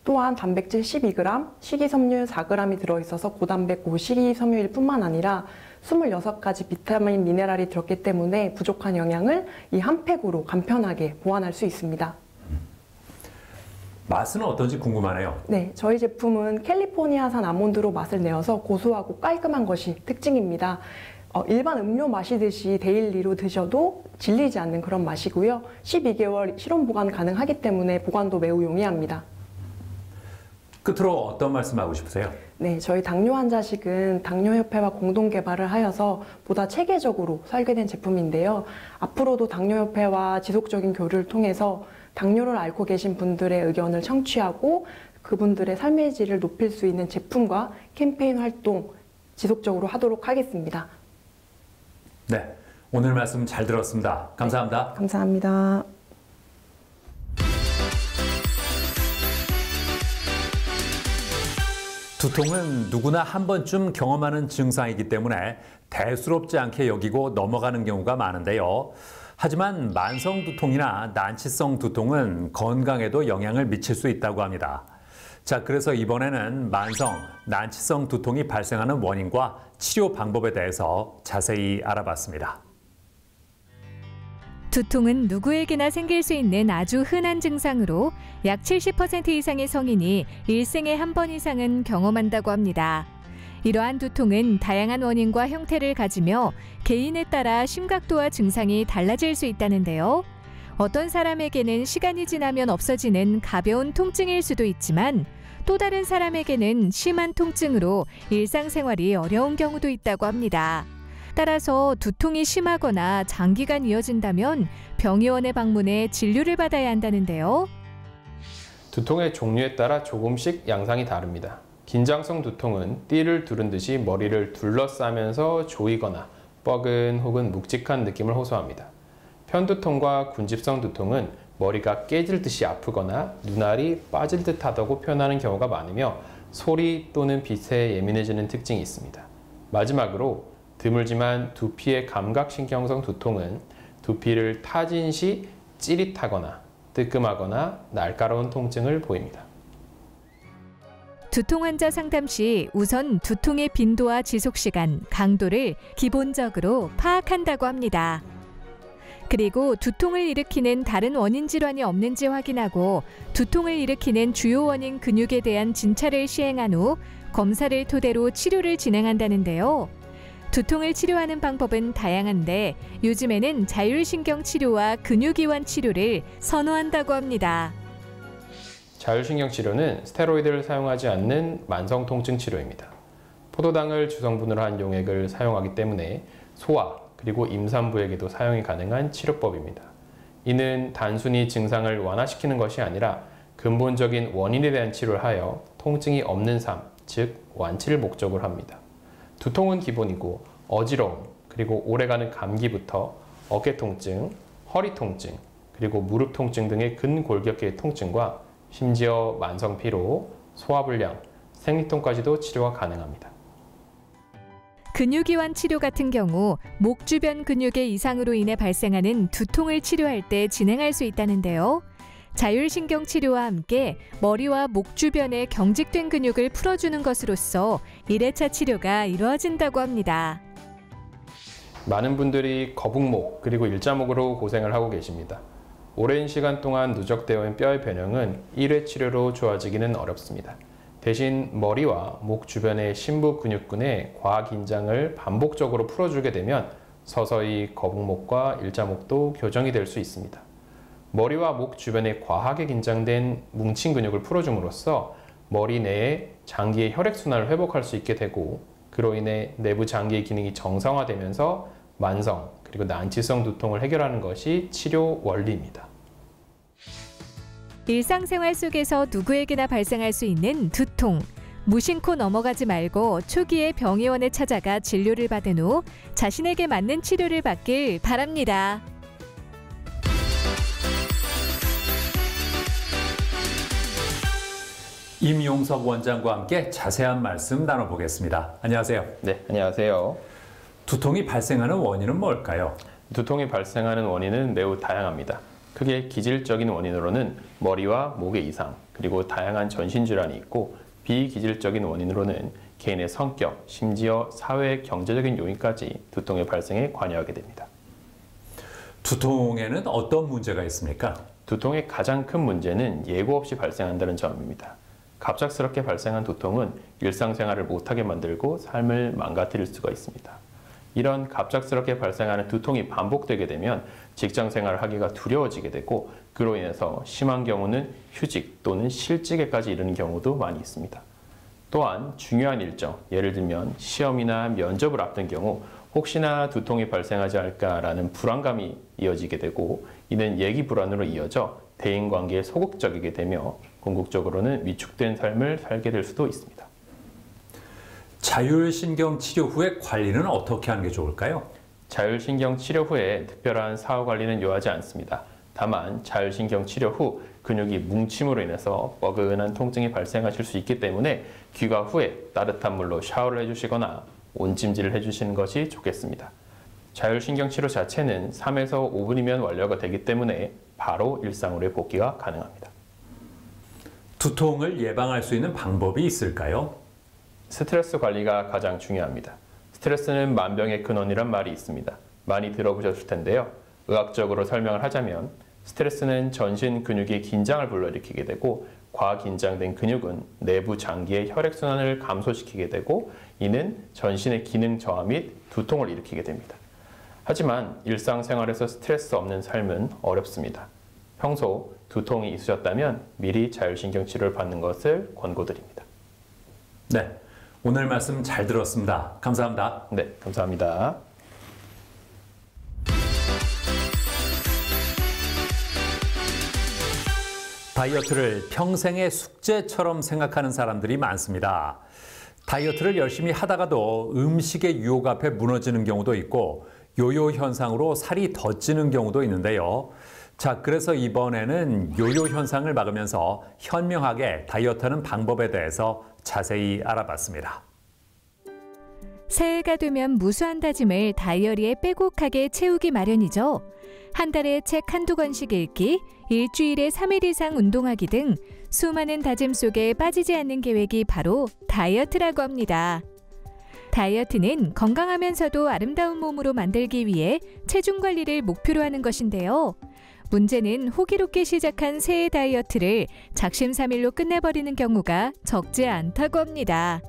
Speaker 4: 또한 단백질 12g, 식이섬유 4g이 들어있어서 고단백 고식이섬유일 뿐만 아니라 26가지 비타민, 미네랄이 들었기 때문에 부족한 영양을 이 한 팩으로 간편하게 보완할 수 있습니다.
Speaker 1: 맛은 어떤지 궁금하네요.
Speaker 4: 네, 저희 제품은 캘리포니아산 아몬드로 맛을 내어서 고소하고 깔끔한 것이 특징입니다.
Speaker 9: 일반 음료 마시듯이 데일리로 드셔도 질리지 않는 그런 맛이고요. 12개월 실온 보관 가능하기 때문에 보관도 매우 용이합니다.
Speaker 1: 끝으로 어떤 말씀하고 싶으세요?
Speaker 9: 네, 저희 당뇨 환자식은 당뇨협회와 공동 개발을 하여서 보다 체계적으로 설계된 제품인데요. 앞으로도 당뇨협회와 지속적인 교류를 통해서 당뇨를 앓고 계신 분들의 의견을 청취하고 그분들의 삶의 질을 높일 수 있는 제품과 캠페인 활동 지속적으로 하도록 하겠습니다.
Speaker 1: 네, 오늘 말씀 잘 들었습니다. 감사합니다.
Speaker 9: 감사합니다.
Speaker 1: 두통은 누구나 한 번쯤 경험하는 증상이기 때문에 대수롭지 않게 여기고 넘어가는 경우가 많은데요. 하지만 만성 두통이나 난치성 두통은 건강에도 영향을 미칠 수 있다고 합니다. 자, 그래서 이번에는 만성, 난치성 두통이 발생하는 원인과 치료 방법에 대해서 자세히 알아봤습니다.
Speaker 2: 두통은 누구에게나 생길 수 있는 아주 흔한 증상으로 약 70% 이상의 성인이 일생에 한 번 이상은 경험한다고 합니다. 이러한 두통은 다양한 원인과 형태를 가지며 개인에 따라 심각도와 증상이 달라질 수 있다는데요. 어떤 사람에게는 시간이 지나면 없어지는 가벼운 통증일 수도 있지만 또 다른 사람에게는 심한 통증으로 일상생활이 어려운 경우도 있다고 합니다. 따라서 두통이 심하거나 장기간 이어진다면 병의원에 방문해 진료를 받아야 한다는데요.
Speaker 10: 두통의 종류에 따라 조금씩 양상이 다릅니다. 긴장성 두통은 띠를 두른 듯이 머리를 둘러싸면서 조이거나 뻐근 혹은 묵직한 느낌을 호소합니다. 편두통과 군집성 두통은 머리가 깨질 듯이 아프거나 눈알이 빠질 듯하다고 표현하는 경우가 많으며 소리 또는 빛에 예민해지는 특징이 있습니다. 마지막으로 드물지만 두피의 감각신경성 두통은 두피를 타진 시 찌릿하거나 뜨끔하거나 날카로운 통증을 보입니다.
Speaker 2: 두통 환자 상담 시 우선 두통의 빈도와 지속시간, 강도를 기본적으로 파악한다고 합니다. 그리고 두통을 일으키는 다른 원인 질환이 없는지 확인하고 두통을 일으키는 주요 원인 근육에 대한 진찰을 시행한 후 검사를 토대로 치료를 진행한다는데요. 두통을 치료하는 방법은 다양한데 요즘에는 자율신경 치료와 근육이완 치료를 선호한다고 합니다.
Speaker 10: 자율신경 치료는 스테로이드를 사용하지 않는 만성 통증 치료입니다. 포도당을 주성분으로 한 용액을 사용하기 때문에 소아 그리고 임산부에게도 사용이 가능한 치료법입니다. 이는 단순히 증상을 완화시키는 것이 아니라 근본적인 원인에 대한 치료를 하여 통증이 없는 삶, 즉 완치를 목적으로 합니다. 두통은 기본이고 어지러움, 그리고 오래가는 감기부터 어깨 통증, 허리 통증, 그리고 무릎 통증 등의 근골격계의 통증과 심지어 만성 피로, 소화불량, 생리통까지도 치료가 가능합니다.
Speaker 2: 근육이완 치료 같은 경우 목 주변 근육의 이상으로 인해 발생하는 두통을 치료할 때 진행할 수 있다는데요. 자율신경 치료와 함께 머리와 목 주변의 경직된 근육을 풀어주는 것으로써 1회차 치료가 이루어진다고 합니다.
Speaker 10: 많은 분들이 거북목 그리고 일자목으로 고생을 하고 계십니다. 오랜 시간 동안 누적되어 있는 뼈의 변형은 1회 치료로 좋아지기는 어렵습니다. 대신 머리와 목 주변의 심부 근육군의 과하 긴장을 반복적으로 풀어주게 되면 서서히 거북목과 일자목도 교정이 될 수 있습니다. 머리와 목 주변에 과하게 긴장된 뭉친 근육을 풀어줌으로써 머리 내에 장기의 혈액순환을 회복할 수 있게 되고 그로 인해 내부 장기의 기능이 정상화되면서 만성 그리고 난치성 두통을 해결하는 것이 치료 원리입니다.
Speaker 2: 일상생활 속에서 누구에게나 발생할 수 있는 두통. 무심코 넘어가지 말고 초기에 병의원에 찾아가 진료를 받은 후 자신에게 맞는 치료를 받길 바랍니다.
Speaker 1: 임용석 원장과 함께 자세한 말씀 나눠보겠습니다. 안녕하세요.
Speaker 10: 네, 안녕하세요.
Speaker 1: 두통이 발생하는 원인은 뭘까요?
Speaker 10: 두통이 발생하는 원인은 매우 다양합니다. 크게 기질적인 원인으로는 머리와 목의 이상, 그리고 다양한 전신질환이 있고 비기질적인 원인으로는 개인의 성격, 심지어 사회 경제적인 요인까지 두통의 발생에 관여하게 됩니다.
Speaker 1: 두통에는 어떤 문제가 있습니까?
Speaker 10: 두통의 가장 큰 문제는 예고 없이 발생한다는 점입니다. 갑작스럽게 발생한 두통은 일상생활을 못하게 만들고 삶을 망가뜨릴 수가 있습니다. 이런 갑작스럽게 발생하는 두통이 반복되게 되면 직장 생활을 하기가 두려워지게 되고 그로 인해서 심한 경우는 휴직 또는 실직에까지 이르는 경우도 많이 있습니다. 또한 중요한 일정, 예를 들면 시험이나 면접을 앞둔 경우 혹시나 두통이 발생하지 않을까라는 불안감이 이어지게 되고 이는 예기 불안으로 이어져 대인관계에 소극적이게 되며 궁극적으로는 위축된 삶을 살게 될 수도 있습니다.
Speaker 1: 자율신경 치료 후에 관리는 어떻게 하는 게 좋을까요?
Speaker 10: 자율신경 치료 후에 특별한 사후 관리는 요하지 않습니다. 다만 자율신경 치료 후 근육이 뭉침으로 인해서 뻐근한 통증이 발생하실 수 있기 때문에 귀가 후에 따뜻한 물로 샤워를 해주시거나 온찜질을 해주시는 것이 좋겠습니다. 자율신경 치료 자체는 3에서 5분이면 완료가 되기 때문에 바로 일상으로의 복귀가 가능합니다.
Speaker 1: 두통을 예방할 수 있는 방법이 있을까요?
Speaker 10: 스트레스 관리가 가장 중요합니다. 스트레스는 만병의 근원이란 말이 있습니다. 많이 들어보셨을 텐데요. 의학적으로 설명을 하자면 스트레스는 전신 근육의 긴장을 불러일으키게 되고 과긴장된 근육은 내부 장기의 혈액순환을 감소시키게 되고 이는 전신의 기능 저하 및 두통을 일으키게 됩니다. 하지만 일상생활에서 스트레스 없는 삶은 어렵습니다. 평소 두통이 있으셨다면 미리 자율신경 치료를 받는 것을 권고드립니다.
Speaker 1: 네, 오늘 말씀 잘 들었습니다. 감사합니다.
Speaker 10: 네, 감사합니다.
Speaker 1: 다이어트를 평생의 숙제처럼 생각하는 사람들이 많습니다. 다이어트를 열심히 하다가도 음식의 유혹 앞에 무너지는 경우도 있고 요요 현상으로 살이 더 찌는 경우도 있는데요. 자, 그래서 이번에는 요요 현상을 막으면서 현명하게 다이어트하는 방법에 대해서 자세히 알아봤습니다.
Speaker 2: 새해가 되면 무수한 다짐을 다이어리에 빼곡하게 채우기 마련이죠. 한 달에 책 한두 권씩 읽기, 일주일에 3일 이상 운동하기 등 수많은 다짐 속에 빠지지 않는 계획이 바로 다이어트라고 합니다. 다이어트는 건강하면서도 아름다운 몸으로 만들기 위해 체중 관리를 목표로 하는 것인데요. 문제는 호기롭게 시작한 새해 다이어트를 작심삼일로 끝내버리는 경우가 적지 않다고 합니다.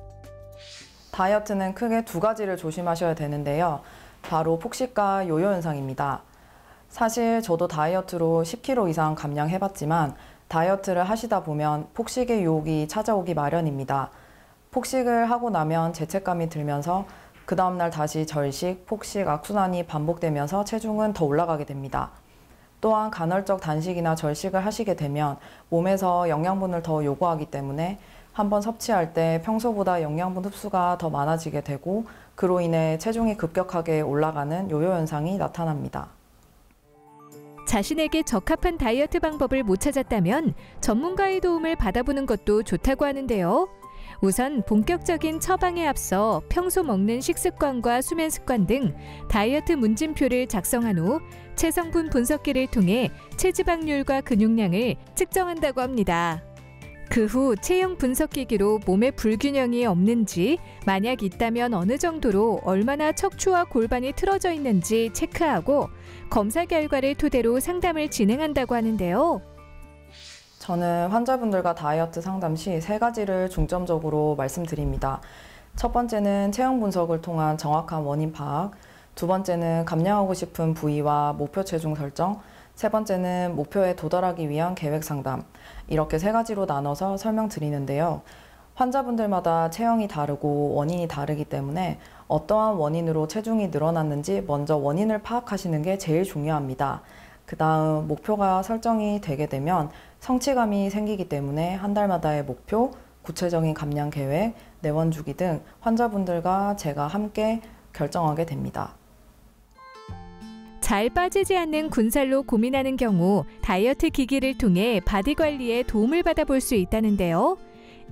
Speaker 11: 다이어트는 크게 두 가지를 조심하셔야 되는데요. 바로 폭식과 요요 현상입니다. 사실 저도 다이어트로 10kg 이상 감량해봤지만 다이어트를 하시다 보면 폭식의 유혹이 찾아오기 마련입니다. 폭식을 하고 나면 죄책감이 들면서 그 다음날 다시 절식, 폭식, 악순환이 반복되면서 체중은 더 올라가게 됩니다. 또한 간헐적 단식이나 절식을 하시게 되면 몸에서 영양분을 더 요구하기 때문에 한번 섭취할 때 평소보다 영양분 흡수가 더 많아지게 되고 그로 인해 체중이 급격하게 올라가는 요요 현상이 나타납니다.
Speaker 2: 자신에게 적합한 다이어트 방법을 못 찾았다면 전문가의 도움을 받아보는 것도 좋다고 하는데요. 우선 본격적인 처방에 앞서 평소 먹는 식습관과 수면 습관 등 다이어트 문진표를 작성한 후 체성분 분석기를 통해 체지방률과 근육량을 측정한다고 합니다. 그 후 체형 분석기기로 몸에 불균형이 없는지, 만약 있다면 어느 정도로 얼마나 척추와 골반이 틀어져 있는지 체크하고 검사 결과를 토대로 상담을 진행한다고 하는데요.
Speaker 11: 저는 환자분들과 다이어트 상담 시 3가지를 중점적으로 말씀드립니다. 첫 번째는 체형 분석을 통한 정확한 원인 파악, 두 번째는 감량하고 싶은 부위와 목표 체중 설정, 세 번째는 목표에 도달하기 위한 계획 상담, 이렇게 3가지로 나눠서 설명드리는데요. 환자분들마다 체형이 다르고 원인이 다르기 때문에 어떠한 원인으로 체중이 늘어났는지 먼저 원인을 파악하시는 게 제일 중요합니다. 그 다음 목표가 설정이 되게 되면 성취감이 생기기 때문에 한 달마다의 목표, 구체적인 감량 계획, 내원 주기 등 환자분들과 제가 함께 결정하게 됩니다.
Speaker 2: 잘 빠지지 않는 군살로 고민하는 경우 다이어트 기기를 통해 바디 관리에 도움을 받아볼 수 있다는데요.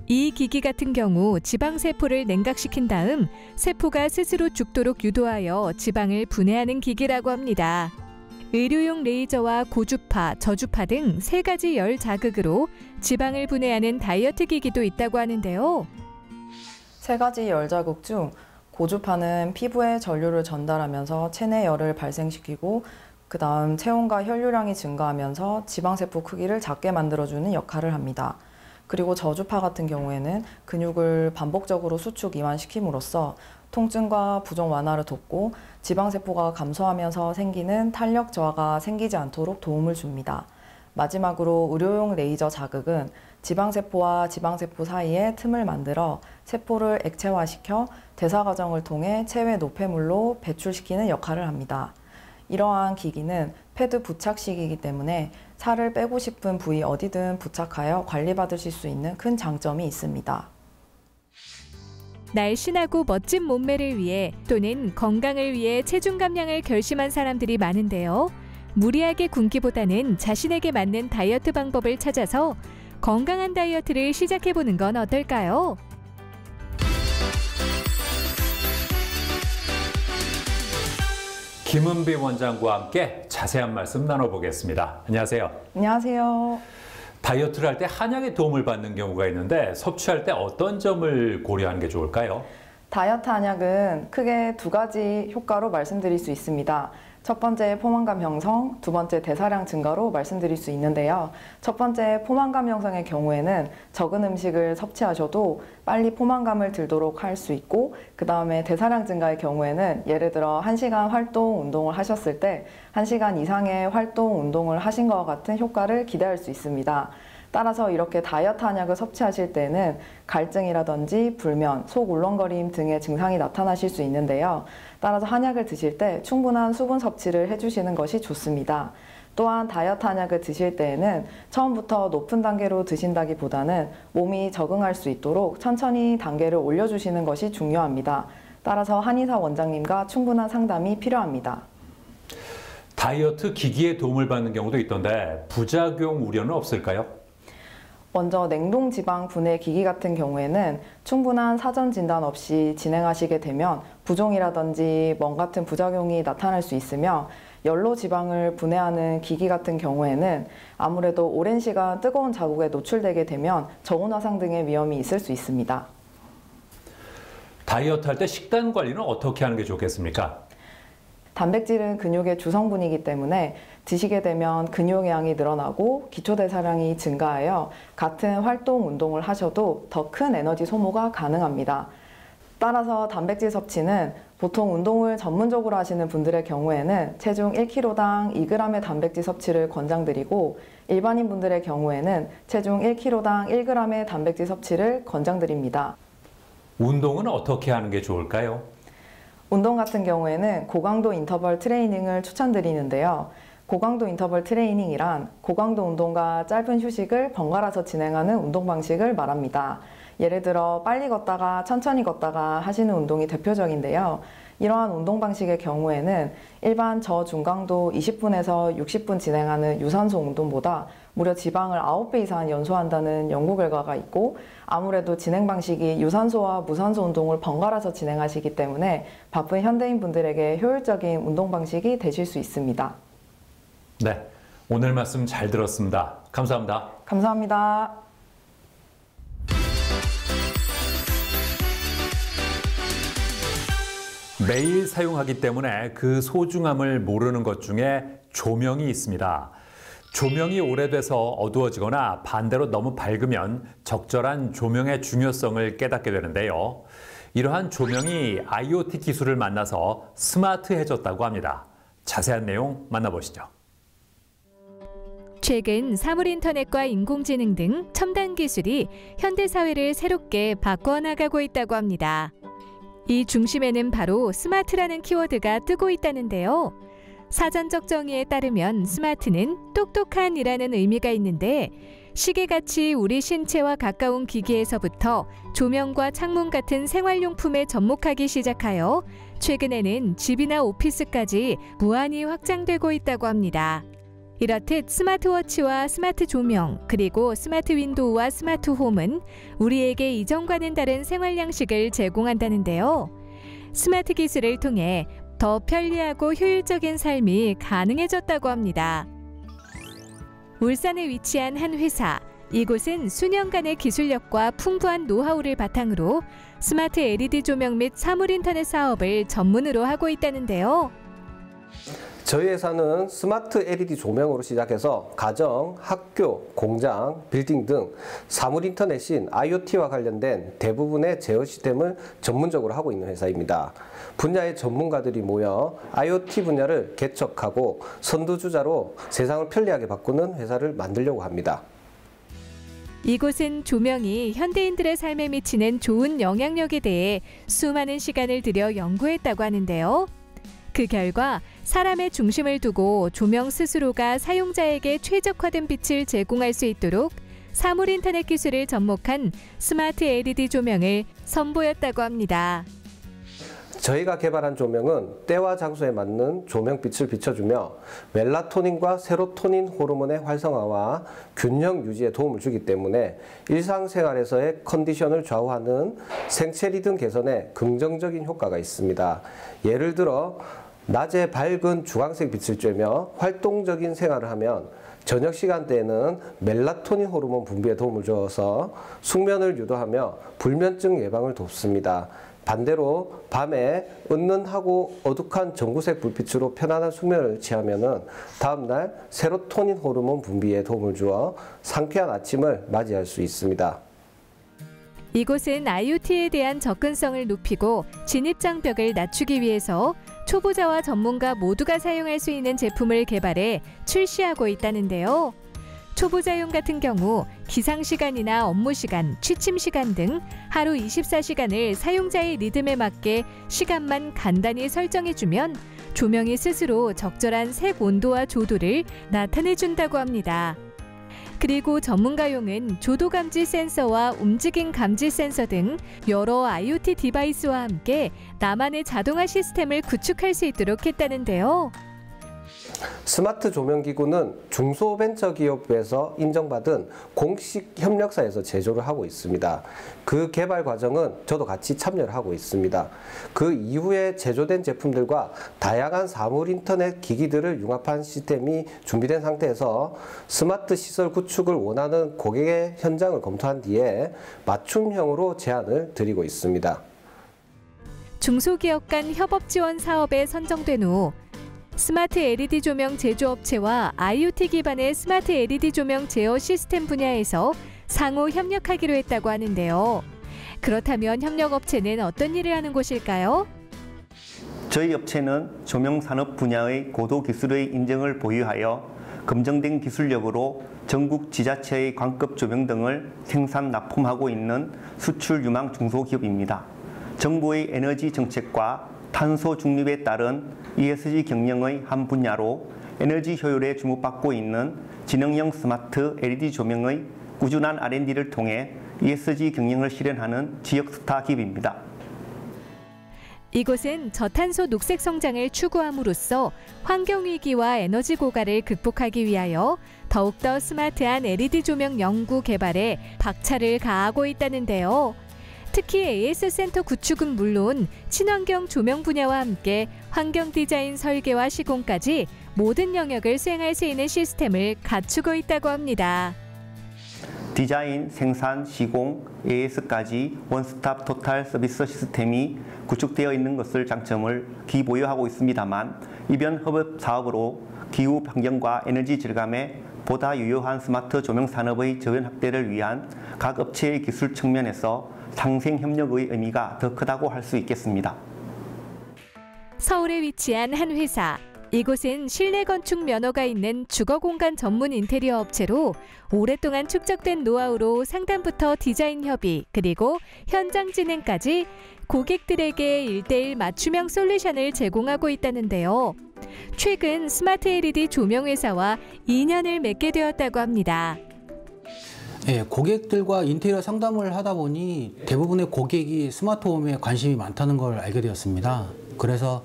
Speaker 2: 이 기기 같은 경우 지방세포를 냉각시킨 다음 세포가 스스로 죽도록 유도하여 지방을 분해하는 기기라고 합니다. 의료용 레이저와 고주파, 저주파 등 3가지 열 자극으로 지방을 분해하는 다이어트 기기도 있다고 하는데요.
Speaker 11: 3가지 열 자극 중 고주파는 피부에 전류를 전달하면서 체내 열을 발생시키고 그 다음 체온과 혈류량이 증가하면서 지방세포 크기를 작게 만들어주는 역할을 합니다. 그리고 저주파 같은 경우에는 근육을 반복적으로 수축 이완시킴으로써 통증과 부종 완화를 돕고 지방세포가 감소하면서 생기는 탄력 저하가 생기지 않도록 도움을 줍니다. 마지막으로 의료용 레이저 자극은 지방세포와 지방세포 사이에 틈을 만들어 세포를 액체화시켜 대사 과정을 통해 체외 노폐물로 배출시키는 역할을 합니다. 이러한 기기는 패드 부착식이기 때문에 살을 빼고 싶은 부위 어디든 부착하여 관리받으실 수 있는 큰 장점이 있습니다.
Speaker 2: 날씬하고 멋진 몸매를 위해 또는 건강을 위해 체중 감량을 결심한 사람들이 많은데요. 무리하게 굶기보다는 자신에게 맞는 다이어트 방법을 찾아서 건강한 다이어트를 시작해보는 건 어떨까요?
Speaker 1: 김은비 원장과 함께 자세한 말씀 나눠보겠습니다. 안녕하세요.
Speaker 11: 안녕하세요.
Speaker 1: 다이어트를 할 때 한약의 도움을 받는 경우가 있는데 섭취할 때 어떤 점을 고려하는 게 좋을까요?
Speaker 11: 다이어트 한약은 크게 두 가지 효과로 말씀드릴 수 있습니다. 첫 번째 포만감 형성, 두 번째 대사량 증가로 말씀드릴 수 있는데요. 첫 번째 포만감 형성의 경우에는 적은 음식을 섭취하셔도 빨리 포만감을 들도록 할 수 있고, 그 다음에 대사량 증가의 경우에는 예를 들어 1시간 활동 운동을 하셨을 때 1시간 이상의 활동 운동을 하신 것과 같은 효과를 기대할 수 있습니다. 따라서 이렇게 다이어트 한약을 섭취하실 때는 갈증이라든지 불면, 속 울렁거림 등의 증상이 나타나실 수 있는데요. 따라서 한약을 드실 때 충분한 수분 섭취를 해주시는 것이 좋습니다. 또한 다이어트 한약을 드실 때에는 처음부터 높은 단계로 드신다기보다는 몸이 적응할 수 있도록 천천히 단계를 올려주시는 것이 중요합니다. 따라서 한의사 원장님과 충분한 상담이 필요합니다.
Speaker 1: 다이어트 기기의 도움을 받는 경우도 있던데 부작용 우려는 없을까요?
Speaker 11: 먼저 냉동 지방 분해 기기 같은 경우에는 충분한 사전 진단 없이 진행하시게 되면 부종이라든지 멍 같은 부작용이 나타날 수 있으며, 연로 지방을 분해하는 기기 같은 경우에는 아무래도 오랜 시간 뜨거운 자국에 노출되게 되면 저온 화상 등의 위험이 있을 수 있습니다.
Speaker 1: 다이어트 할 때 식단 관리는 어떻게 하는 게 좋겠습니까?
Speaker 11: 단백질은 근육의 주성분이기 때문에 드시게 되면 근육의 양이 늘어나고 기초대사량이 증가하여 같은 활동 운동을 하셔도 더 큰 에너지 소모가 가능합니다. 따라서 단백질 섭취는 보통 운동을 전문적으로 하시는 분들의 경우에는 체중 1kg당 2g의 단백질 섭취를 권장드리고, 일반인 분들의 경우에는 체중 1kg당 1g의 단백질 섭취를 권장드립니다.
Speaker 1: 운동은 어떻게 하는 게 좋을까요?
Speaker 11: 운동 같은 경우에는 고강도 인터벌 트레이닝을 추천드리는데요. 고강도 인터벌 트레이닝이란 고강도 운동과 짧은 휴식을 번갈아서 진행하는 운동 방식을 말합니다. 예를 들어 빨리 걷다가 천천히 걷다가 하시는 운동이 대표적인데요. 이러한 운동 방식의 경우에는 일반 저중강도 20분에서 60분 진행하는 유산소 운동보다 무려 지방을 9배 이상 연소한다는 연구 결과가 있고, 아무래도 진행 방식이 유산소와 무산소 운동을 번갈아서 진행하시기 때문에 바쁜 현대인 분들에게 효율적인 운동 방식이 되실 수 있습니다.
Speaker 1: 네, 오늘 말씀 잘 들었습니다. 감사합니다.
Speaker 11: 감사합니다.
Speaker 1: 매일 사용하기 때문에 그 소중함을 모르는 것 중에 조명이 있습니다. 조명이 오래돼서 어두워지거나 반대로 너무 밝으면 적절한 조명의 중요성을 깨닫게 되는데요. 이러한 조명이 IoT 기술을 만나서 스마트해졌다고 합니다. 자세한 내용 만나보시죠.
Speaker 2: 최근 사물인터넷과 인공지능 등 첨단 기술이 현대사회를 새롭게 바꿔나가고 있다고 합니다. 이 중심에는 바로 스마트라는 키워드가 뜨고 있다는데요. 사전적 정의에 따르면 스마트는 똑똑한이라는 의미가 있는데, 시계같이 우리 신체와 가까운 기기에서부터 조명과 창문 같은 생활용품에 접목하기 시작하여 최근에는 집이나 오피스까지 무한히 확장되고 있다고 합니다. 이렇듯 스마트워치와 스마트 조명, 그리고 스마트 윈도우와 스마트 홈은 우리에게 이전과는 다른 생활 양식을 제공한다는데요. 스마트 기술을 통해 더 편리하고 효율적인 삶이 가능해졌다고 합니다. 울산에 위치한 한 회사. 이곳은 수년간의 기술력과 풍부한 노하우를 바탕으로 스마트 LED 조명 및 사물인터넷 사업을 전문으로 하고 있다는데요.
Speaker 12: 저희 회사는 스마트 LED 조명으로 시작해서 가정, 학교, 공장, 빌딩 등 사물 인터넷인 IoT와 관련된 대부분의 제어 시스템을 전문적으로 하고 있는 회사입니다. 분야의 전문가들이 모여 IoT 분야를 개척하고 선두주자로 세상을 편리하게 바꾸는 회사를 만들려고 합니다.
Speaker 2: 이곳은 조명이 현대인들의 삶에 미치는 좋은 영향력에 대해 수많은 시간을 들여 연구했다고 하는데요. 그 결과 사람의 중심을 두고 조명 스스로가 사용자에게 최적화된 빛을 제공할 수 있도록 사물 인터넷 기술을 접목한 스마트 LED 조명을 선보였다고 합니다.
Speaker 12: 저희가 개발한 조명은 때와 장소에 맞는 조명빛을 비춰주며 멜라토닌과 세로토닌 호르몬의 활성화와 균형 유지에 도움을 주기 때문에 일상생활에서의 컨디션을 좌우하는 생체 리듬 개선에 긍정적인 효과가 있습니다. 예를 들어 낮에 밝은 주황색 빛을 쬐며 활동적인 생활을 하면 저녁 시간대에는 멜라토닌 호르몬 분비에 도움을 주어서 숙면을 유도하며 불면증 예방을 돕습니다. 반대로 밤에 은은하고 어둑한 전구색 불빛으로 편안한 숙면을 취하면 다음날 세로토닌 호르몬 분비에 도움을 주어 상쾌한 아침을 맞이할 수 있습니다.
Speaker 2: 이곳은 IoT에 대한 접근성을 높이고 진입장벽을 낮추기 위해서 초보자와 전문가 모두가 사용할 수 있는 제품을 개발해 출시하고 있다는데요. 초보자용 같은 경우 기상시간이나 업무시간, 취침시간 등 하루 24시간을 사용자의 리듬에 맞게 시간만 간단히 설정해주면 조명이 스스로 적절한 색 온도와 조도를 나타내준다고 합니다. 그리고 전문가용은 조도감지 센서와 움직임 감지 센서 등 여러 IoT 디바이스와 함께 나만의 자동화 시스템을 구축할 수 있도록 했다는데요.
Speaker 12: 스마트 조명기구는 중소벤처기업에서 인정받은 공식 협력사에서 제조를 하고 있습니다. 그 개발 과정은 저도 같이 참여를 하고 있습니다. 그 이후에 제조된 제품들과 다양한 사물 인터넷 기기들을 융합한 시스템이 준비된 상태에서 스마트 시설 구축을 원하는 고객의 현장을 검토한 뒤에 맞춤형으로 제안을 드리고 있습니다.
Speaker 2: 중소기업 간 협업 지원 사업에 선정된 후 스마트 LED 조명 제조업체와 IoT 기반의 스마트 LED 조명 제어 시스템 분야에서 상호 협력하기로 했다고 하는데요. 그렇다면 협력업체는 어떤 일을 하는 곳일까요?
Speaker 13: 저희 업체는 조명 산업 분야의 고도 기술의 인정을 보유하여 검증된 기술력으로 전국 지자체의 광급 조명 등을 생산 납품하고 있는 수출 유망 중소기업입니다. 정부의 에너지 정책과 탄소 중립에 따른 ESG 경영의 한 분야로 에너지 효율에 주목받고 있는 지능형 스마트 LED 조명의 꾸준한 R&D를 통해 ESG 경영을 실현하는 지역 스타 기업입니다.
Speaker 2: 이곳은 저탄소 녹색 성장을 추구함으로써 환경위기와 에너지 고갈을 극복하기 위하여 더욱더 스마트한 LED 조명 연구 개발에 박차를 가하고 있다는데요. 특히 AS 센터 구축은 물론 친환경 조명 분야와 함께 환경 디자인 설계와 시공까지 모든 영역을 수행할 수 있는 시스템을 갖추고 있다고 합니다.
Speaker 13: 디자인, 생산, 시공, AS까지 원스톱 토탈 서비스 시스템이 구축되어 있는 것을 장점을 기보유하고 있습니다만 이변 협업 사업으로 기후 환경과 에너지 절감에 보다 유효한 스마트 조명 산업의 저변 확대를 위한 각 업체의 기술 측면에서 상생 협력의 의미가 더 크다고 할 수 있겠습니다.
Speaker 2: 서울에 위치한 한 회사. 이곳은 실내 건축 면허가 있는 주거 공간 전문 인테리어 업체로 오랫동안 축적된 노하우로 상담부터 디자인 협의 그리고 현장 진행까지 고객들에게 1:1 맞춤형 솔루션을 제공하고 있다는데요. 최근 스마트 LED 조명 회사와 인연을 맺게 되었다고 합니다.
Speaker 14: 네, 고객들과 인테리어 상담을 하다 보니 대부분의 고객이 스마트홈에 관심이 많다는 걸 알게 되었습니다. 그래서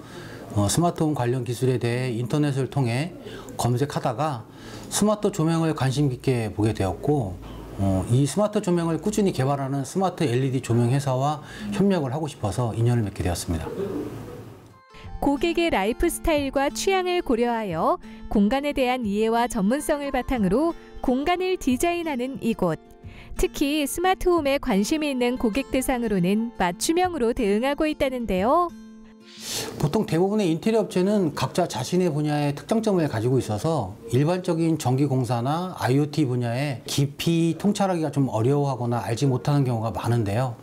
Speaker 14: 스마트홈 관련 기술에 대해 인터넷을 통해 검색하다가 스마트 조명을 관심 깊게 보게 되었고 이 스마트 조명을 꾸준히 개발하는 스마트 LED 조명 회사와 협력을 하고 싶어서 인연을 맺게 되었습니다.
Speaker 2: 고객의 라이프 스타일과 취향을 고려하여 공간에 대한 이해와 전문성을 바탕으로 공간을 디자인하는 이곳. 특히 스마트홈에 관심이 있는 고객 대상으로는 맞춤형으로 대응하고 있다는데요.
Speaker 14: 보통 대부분의 인테리어 업체는 각자 자신의 분야의 특장점을 가지고 있어서 일반적인 전기공사나 IoT 분야에 깊이 통찰하기가 좀 어려워하거나 알지 못하는 경우가 많은데요.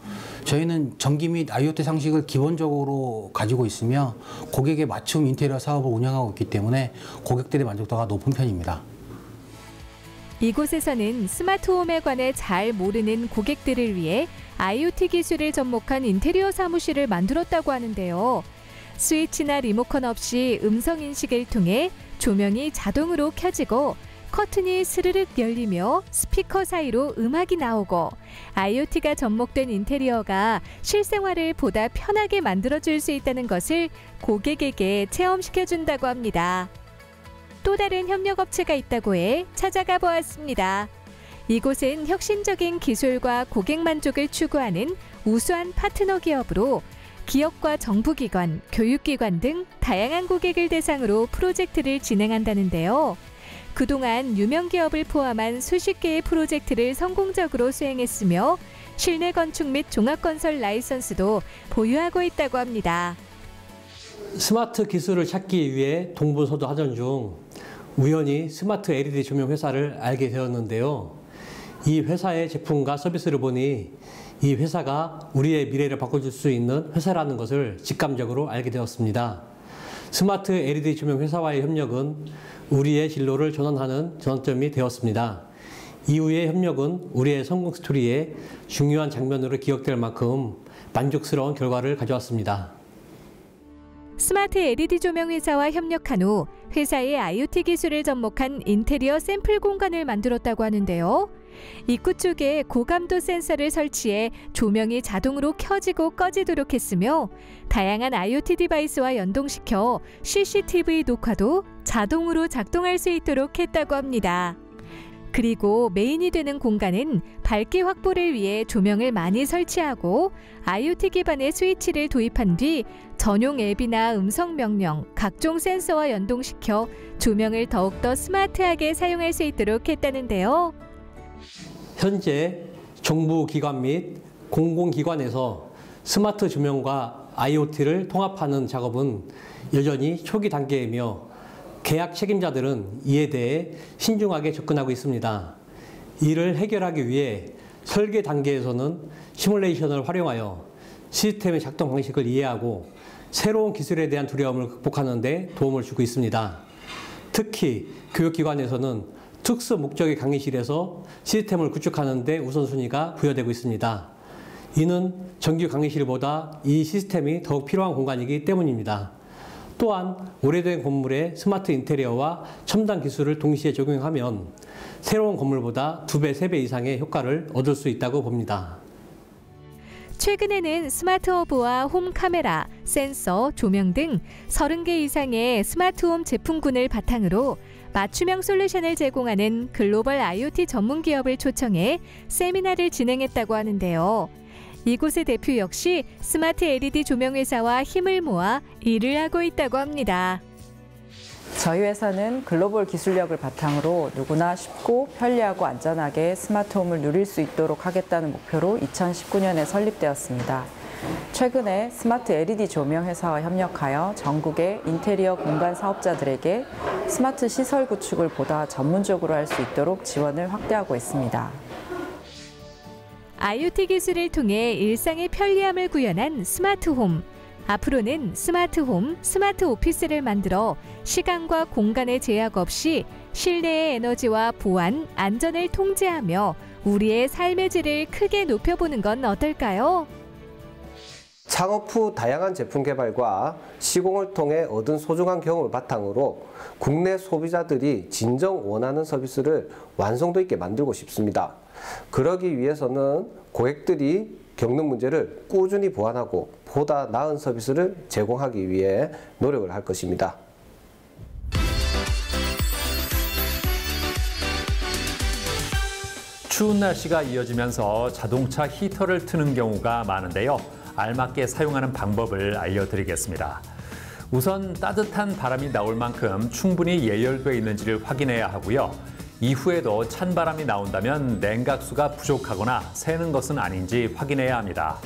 Speaker 14: 저희는 전기 및 IoT 상식을 기본적으로 가지고 있으며 고객에 맞춤 인테리어 사업을 운영하고 있기 때문에 고객들의 만족도가 높은 편입니다.
Speaker 2: 이곳에서는 스마트홈에 관해 잘 모르는 고객들을 위해 IoT 기술을 접목한 인테리어 사무실을 만들었다고 하는데요. 스위치나 리모컨 없이 음성 인식을 통해 조명이 자동으로 켜지고 커튼이 스르륵 열리며 스피커 사이로 음악이 나오고 IoT가 접목된 인테리어가 실생활을 보다 편하게 만들어줄 수 있다는 것을 고객에게 체험시켜준다고 합니다. 또 다른 협력업체가 있다고 해 찾아가 보았습니다. 이곳은 혁신적인 기술과 고객 만족을 추구하는 우수한 파트너 기업으로 기업과 정부기관, 교육기관 등 다양한 고객을 대상으로 프로젝트를 진행한다는데요. 그동안 유명 기업을 포함한 수십 개의 프로젝트를 성공적으로 수행했으며 실내 건축 및 종합건설 라이선스도 보유하고 있다고 합니다.
Speaker 15: 스마트 기술을 찾기 위해 동분서주하던 중 우연히 스마트 LED 조명 회사를 알게 되었는데요. 이 회사의 제품과 서비스를 보니 이 회사가 우리의 미래를 바꿔줄 수 있는 회사라는 것을 직감적으로 알게 되었습니다. 스마트 LED 조명 회사와의 협력은 우리의 진로를 전환하는 전환점이 되었습니다. 이후의 협력은 우리의 성공 스토리에 중요한 장면으로 기억될 만큼 만족스러운 결과를 가져왔습니다.
Speaker 2: 스마트 LED 조명 회사와 협력한 후 회사의 IoT 기술을 접목한 인테리어 샘플 공간을 만들었다고 하는데요. 입구 쪽에 고감도 센서를 설치해 조명이 자동으로 켜지고 꺼지도록 했으며 다양한 IoT 디바이스와 연동시켜 CCTV 녹화도 자동으로 작동할 수 있도록 했다고 합니다. 그리고 메인이 되는 공간은 밝기 확보를 위해 조명을 많이 설치하고 IoT 기반의 스위치를 도입한 뒤 전용 앱이나 음성 명령, 각종 센서와 연동시켜 조명을 더욱더 스마트하게 사용할 수 있도록 했다는데요.
Speaker 15: 현재 정부기관 및 공공기관에서 스마트 조명과 IoT를 통합하는 작업은 여전히 초기 단계이며 계약 책임자들은 이에 대해 신중하게 접근하고 있습니다. 이를 해결하기 위해 설계 단계에서는 시뮬레이션을 활용하여 시스템의 작동 방식을 이해하고 새로운 기술에 대한 두려움을 극복하는 데 도움을 주고 있습니다. 특히 교육기관에서는 특수 목적의 강의실에서 시스템을 구축하는 데 우선순위가 부여되고 있습니다. 이는 정규 강의실보다 이 시스템이 더욱 필요한 공간이기 때문입니다. 또한 오래된 건물에 스마트 인테리어와 첨단 기술을 동시에 적용하면 새로운 건물보다 2배, 3배 이상의 효과를 얻을 수 있다고 봅니다.
Speaker 2: 최근에는 스마트 허브와 홈 카메라, 센서, 조명 등 30개 이상의 스마트홈 제품군을 바탕으로 맞춤형 솔루션을 제공하는 글로벌 IoT 전문 기업을 초청해 세미나를 진행했다고 하는데요. 이곳의 대표 역시 스마트 LED 조명 회사와 힘을 모아 일을 하고 있다고 합니다.
Speaker 11: 저희 회사는 글로벌 기술력을 바탕으로 누구나 쉽고 편리하고 안전하게 스마트홈을 누릴 수 있도록 하겠다는 목표로 2019년에 설립되었습니다. 최근에 스마트 LED 조명 회사와 협력하여 전국의 인테리어 공간 사업자들에게 스마트 시설 구축을 보다 전문적으로 할 수 있도록 지원을 확대하고 있습니다.
Speaker 2: IoT 기술을 통해 일상의 편리함을 구현한 스마트홈. 앞으로는 스마트홈, 스마트 오피스를 만들어 시간과 공간의 제약 없이 실내의 에너지와 보안, 안전을 통제하며 우리의 삶의 질을 크게 높여보는 건 어떨까요?
Speaker 12: 창업 후 다양한 제품 개발과 시공을 통해 얻은 소중한 경험을 바탕으로 국내 소비자들이 진정 원하는 서비스를 완성도 있게 만들고 싶습니다. 그러기 위해서는 고객들이 겪는 문제를 꾸준히 보완하고 보다 나은 서비스를 제공하기 위해 노력을 할 것입니다.
Speaker 1: 추운 날씨가 이어지면서 자동차 히터를 트는 경우가 많은데요. 알맞게 사용하는 방법을 알려드리겠습니다. 우선 따뜻한 바람이 나올 만큼 충분히 예열되어 있는지를 확인해야 하고요. 이후에도 찬 바람이 나온다면 냉각수가 부족하거나 새는 것은 아닌지 확인해야 합니다.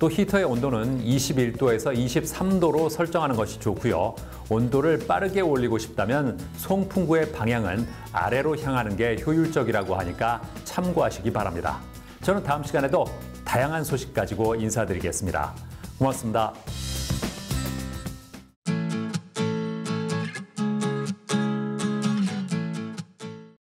Speaker 1: 또 히터의 온도는 21도에서 23도로 설정하는 것이 좋고요. 온도를 빠르게 올리고 싶다면 송풍구의 방향은 아래로 향하는 게 효율적이라고 하니까 참고하시기 바랍니다. 저는 다음 시간에도 다양한 소식 가지고 인사드리겠습니다. 고맙습니다.